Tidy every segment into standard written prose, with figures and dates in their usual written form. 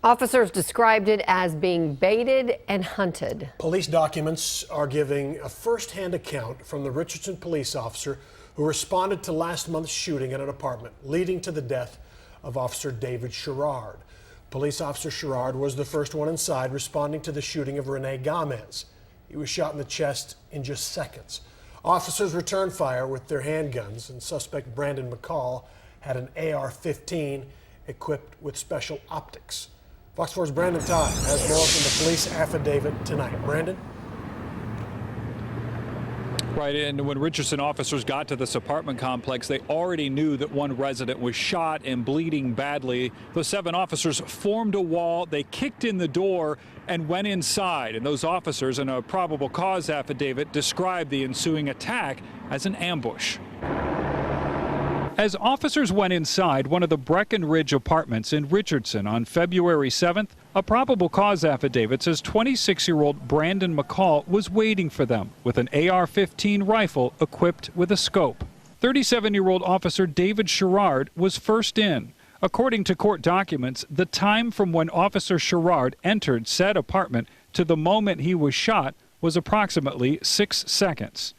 Officers described it as being baited and hunted. Police documents are giving a first-hand account from the Richardson police officer who responded to last month's shooting at an apartment, leading to the death of Officer David Sherrard. Police Officer Sherrard was the first one inside responding to the shooting of Rene Gomez. He was shot in the chest in just seconds. Officers returned fire with their handguns, and suspect Brandon McCall had an AR-15 equipped with special optics. Fox 4's Brandon Todd has more from the police affidavit tonight. Brandon? Right, and when Richardson officers got to this apartment complex, they already knew that one resident was shot and bleeding badly. The 7 officers formed a wall, they kicked in the door and went inside. And those officers, in a probable cause affidavit, described the ensuing attack as an ambush. As officers went inside one of the Breckenridge apartments in Richardson on February 7th, a probable cause affidavit says 26-year-old Brandon McCall was waiting for them with an AR-15 rifle equipped with a scope. 37-year-old Officer David Sherrard was first in. According to court documents, the time from when Officer Sherrard entered said apartment to the moment he was shot was approximately 6 seconds.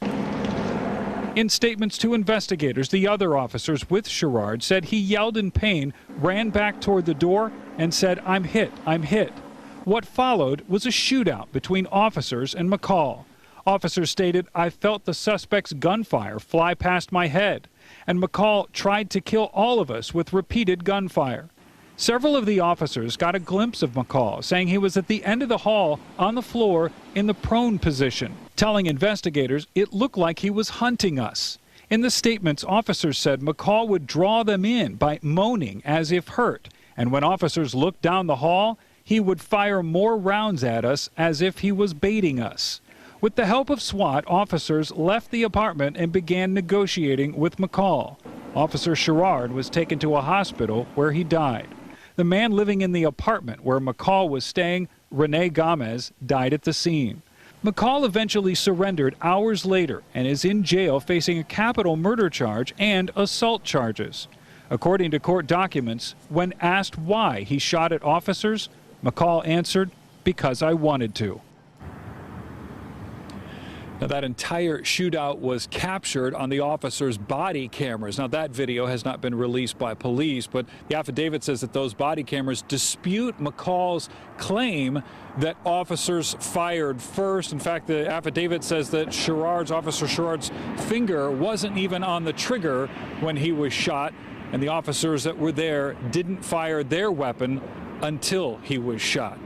In statements to investigators, the other officers with Sherrard said he yelled in pain, ran back toward the door, and said, "I'm hit, I'm hit." What followed was a shootout between officers and McCall. Officers stated, "I felt the suspect's gunfire fly past my head," and McCall tried to kill all of us with repeated gunfire. Several of the officers got a glimpse of McCall, saying he was at the end of the hall on the floor in the prone position, telling investigators it looked like he was hunting us. In the statements, officers said McCall would draw them in by moaning as if hurt, and when officers looked down the hall, he would fire more rounds at us as if he was baiting us. With the help of SWAT, officers left the apartment and began negotiating with McCall. Officer Sherrard was taken to a hospital where he died. The man living in the apartment where McCall was staying, Rene Gomez, died at the scene. McCall eventually surrendered hours later and is in jail facing a capital murder charge and assault charges. According to court documents, when asked why he shot at officers, McCall answered, "Because I wanted to." Now, that entire shootout was captured on the officers' body cameras. Now, that video has not been released by police, but the affidavit says that those body cameras dispute McCall's claim that officers fired first. In fact, the affidavit says that Officer Sherrard's finger wasn't even on the trigger when he was shot, and the officers that were there didn't fire their weapon until he was shot.